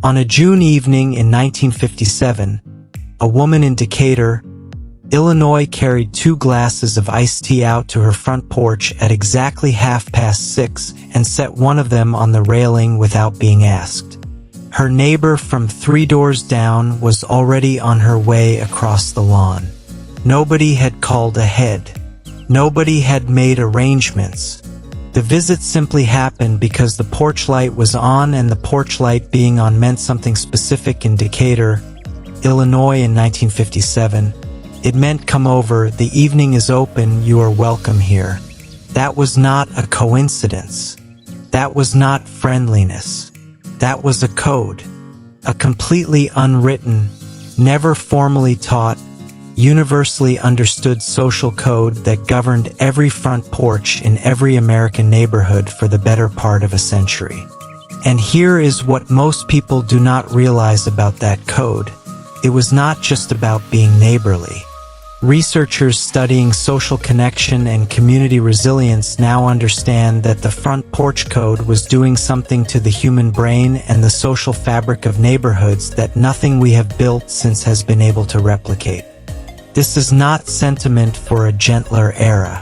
On a June evening in 1957, a woman in Decatur, Illinois carried 2 glasses of iced tea out to her front porch at exactly 6:30 and set one of them on the railing without being asked. Her neighbor from 3 doors down was already on her way across the lawn. Nobody had called ahead. Nobody had made arrangements. The visit simply happened because the porch light was on, and the porch light being on meant something specific in Decatur, Illinois in 1957. It meant, "Come over, the evening is open, you are welcome here." That was not a coincidence. That was not friendliness. That was a code. A completely unwritten, never formally taught, universally understood social code that governed every front porch in every American neighborhood for the better part of a century. And here is what most people do not realize about that code. It was not just about being neighborly. Researchers studying social connection and community resilience now understand that the front porch code was doing something to the human brain and the social fabric of neighborhoods that nothing we have built since has been able to replicate. This is not sentiment for a gentler era.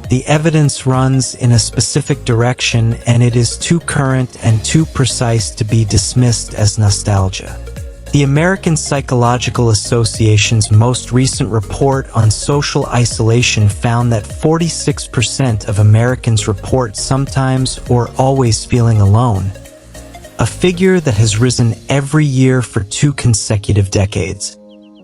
The evidence runs in a specific direction, and it is too current and too precise to be dismissed as nostalgia. The American Psychological Association's most recent report on social isolation found that 46% of Americans report sometimes or always feeling alone, a figure that has risen every year for 2 consecutive decades.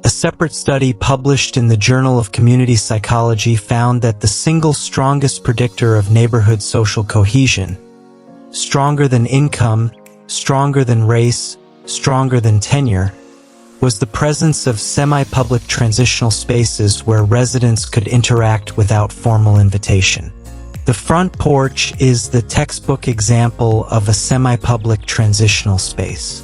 A separate study published in the Journal of Community Psychology found that the single strongest predictor of neighborhood social cohesion, stronger than income, stronger than race, stronger than tenure, was the presence of semi-public transitional spaces where residents could interact without formal invitation. The front porch is the textbook example of a semi-public transitional space.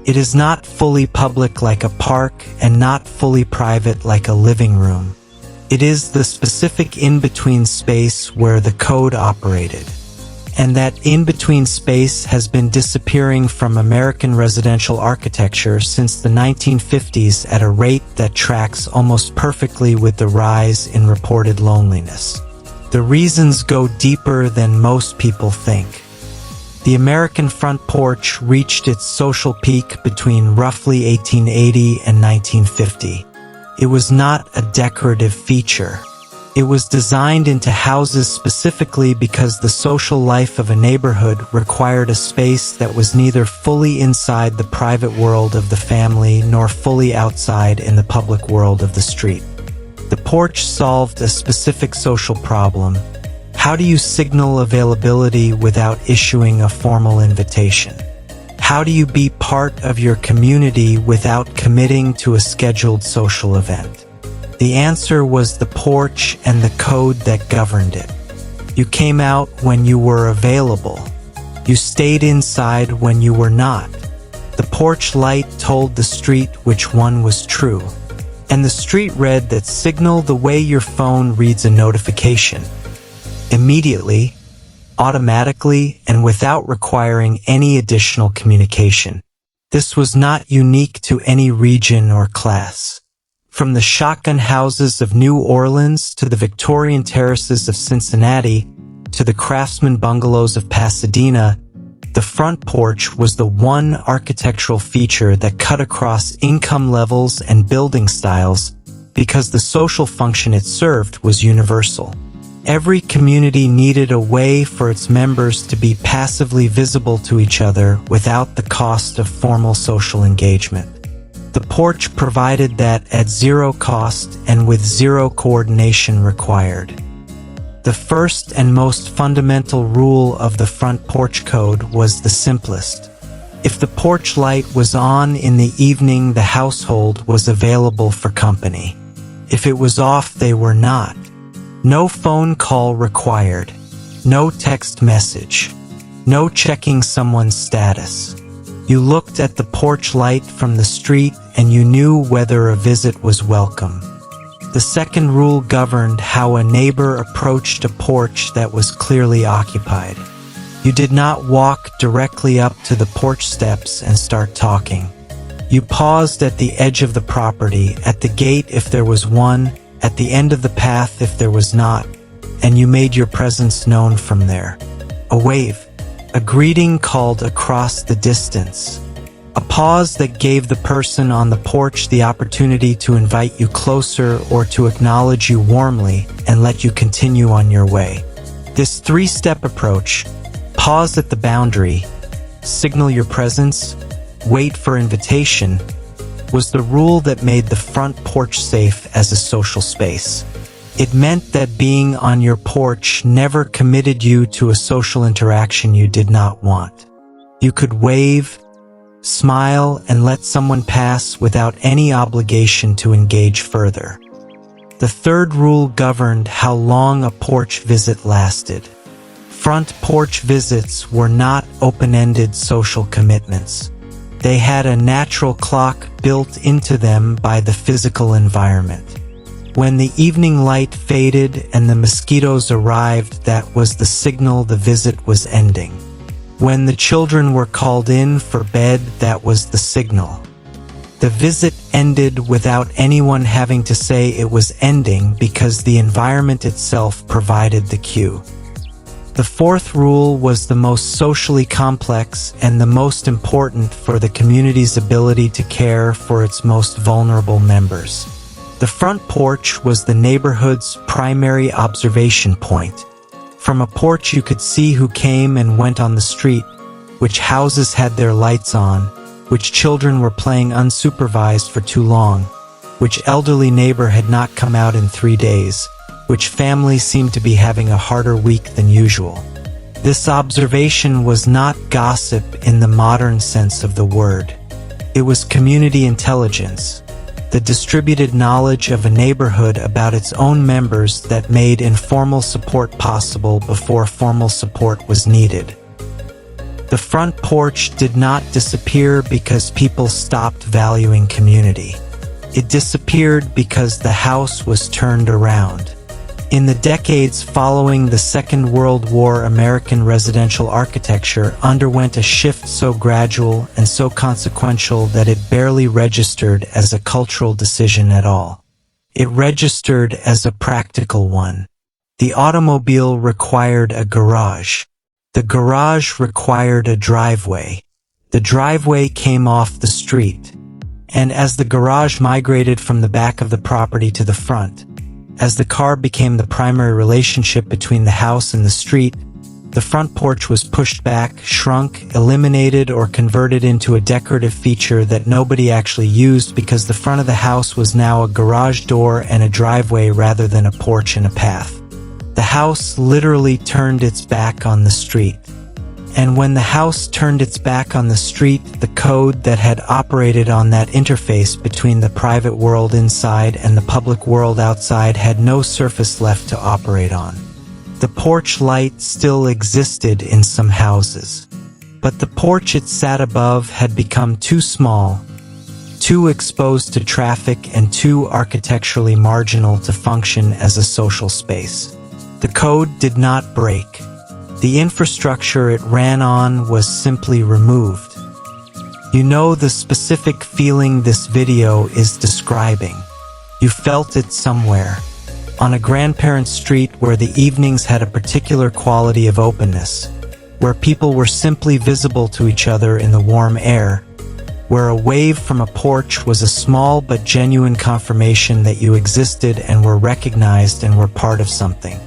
It is not fully public like a park and not fully private like a living room. It is the specific in-between space where the code operated. And that in-between space has been disappearing from American residential architecture since the 1950s at a rate that tracks almost perfectly with the rise in reported loneliness. The reasons go deeper than most people think. The American front porch reached its social peak between roughly 1880 and 1950. It was not a decorative feature. It was designed into houses specifically because the social life of a neighborhood required a space that was neither fully inside the private world of the family nor fully outside in the public world of the street. The porch solved a specific social problem. How do you signal availability without issuing a formal invitation? How do you be part of your community without committing to a scheduled social event? The answer was the porch and the code that governed it. You came out when you were available. You stayed inside when you were not. The porch light told the street which one was true. And the street read that signal the way your phone reads a notification. Immediately, automatically, and without requiring any additional communication. This was not unique to any region or class. From the shotgun houses of New Orleans to the Victorian terraces of Cincinnati to the craftsman bungalows of Pasadena, the front porch was the one architectural feature that cut across income levels and building styles because the social function it served was universal. Every community needed a way for its members to be passively visible to each other without the cost of formal social engagement. The porch provided that at zero cost and with zero coordination required. The first and most fundamental rule of the front porch code was the simplest. If the porch light was on in the evening, the household was available for company. If it was off, they were not. No phone call required. No text message. No checking someone's status. You looked at the porch light from the street and you knew whether a visit was welcome. The second rule governed how a neighbor approached a porch that was clearly occupied. You did not walk directly up to the porch steps and start talking. You paused at the edge of the property, at the gate if there was one, at the end of the path if there was not, and you made your presence known from there. A wave, a greeting called across the distance. A pause that gave the person on the porch the opportunity to invite you closer or to acknowledge you warmly and let you continue on your way. This three-step approach, pause at the boundary, signal your presence, wait for invitation, was the rule that made the front porch safe as a social space. It meant that being on your porch never committed you to a social interaction you did not want. You could wave, smile, and let someone pass without any obligation to engage further. The third rule governed how long a porch visit lasted. Front porch visits were not open-ended social commitments. They had a natural clock built into them by the physical environment. When the evening light faded and the mosquitoes arrived, that was the signal the visit was ending. When the children were called in for bed, that was the signal. The visit ended without anyone having to say it was ending because the environment itself provided the cue. The fourth rule was the most socially complex and the most important for the community's ability to care for its most vulnerable members. The front porch was the neighborhood's primary observation point. From a porch you could see who came and went on the street, which houses had their lights on, which children were playing unsupervised for too long, which elderly neighbor had not come out in 3 days, which family seemed to be having a harder week than usual. This observation was not gossip in the modern sense of the word. It was community intelligence, the distributed knowledge of a neighborhood about its own members that made informal support possible before formal support was needed. The front porch did not disappear because people stopped valuing community. It disappeared because the house was turned around. In the decades following the Second World War, American residential architecture underwent a shift so gradual and so consequential that it barely registered as a cultural decision at all. It registered as a practical one. The automobile required a garage. The garage required a driveway. The driveway came off the street. And as the garage migrated from the back of the property to the front, as the car became the primary relationship between the house and the street, the front porch was pushed back, shrunk, eliminated, or converted into a decorative feature that nobody actually used because the front of the house was now a garage door and a driveway rather than a porch and a path. The house literally turned its back on the street. And when the house turned its back on the street, the code that had operated on that interface between the private world inside and the public world outside had no surface left to operate on. The porch light still existed in some houses, but the porch it sat above had become too small, too exposed to traffic, and too architecturally marginal to function as a social space. The code did not break. The infrastructure it ran on was simply removed. You know the specific feeling this video is describing. You felt it somewhere. On a grandparent's street where the evenings had a particular quality of openness, where people were simply visible to each other in the warm air, where a wave from a porch was a small but genuine confirmation that you existed and were recognized and were part of something.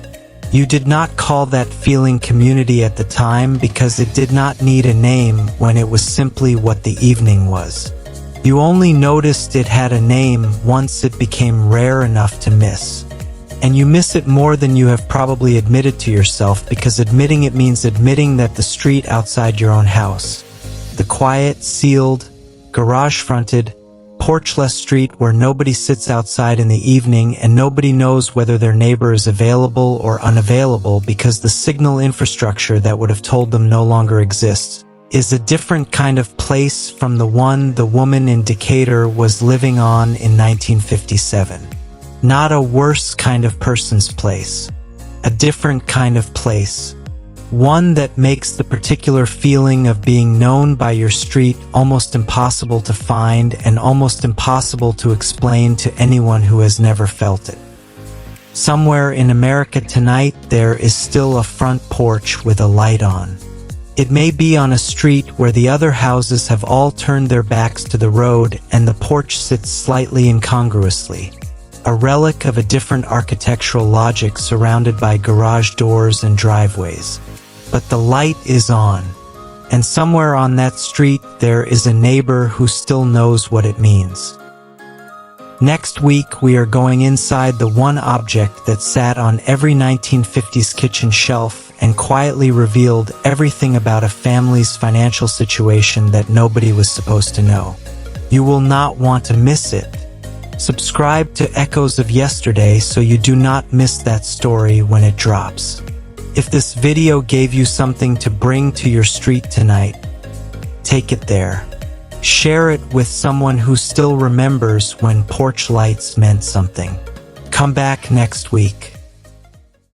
You did not call that feeling community at the time because it did not need a name when it was simply what the evening was. You only noticed it had a name once it became rare enough to miss. And you miss it more than you have probably admitted to yourself, because admitting it means admitting that the street outside your own house, the quiet, sealed, garage-fronted, porchless street where nobody sits outside in the evening and nobody knows whether their neighbor is available or unavailable because the signal infrastructure that would have told them no longer exists, is a different kind of place from the one the woman in Decatur was living on in 1957. Not a worse kind of person's place. A different kind of place. One that makes the particular feeling of being known by your street almost impossible to find and almost impossible to explain to anyone who has never felt it. Somewhere in America tonight, there is still a front porch with a light on. It may be on a street where the other houses have all turned their backs to the road and the porch sits slightly incongruously, a relic of a different architectural logic surrounded by garage doors and driveways. But the light is on, and somewhere on that street there is a neighbor who still knows what it means. Next week, we are going inside the one object that sat on every 1950s kitchen shelf and quietly revealed everything about a family's financial situation that nobody was supposed to know. You will not want to miss it. Subscribe to Echoes of Yesterday so you do not miss that story when it drops. If this video gave you something to bring to your street tonight, take it there. Share it with someone who still remembers when porch lights meant something. Come back next week.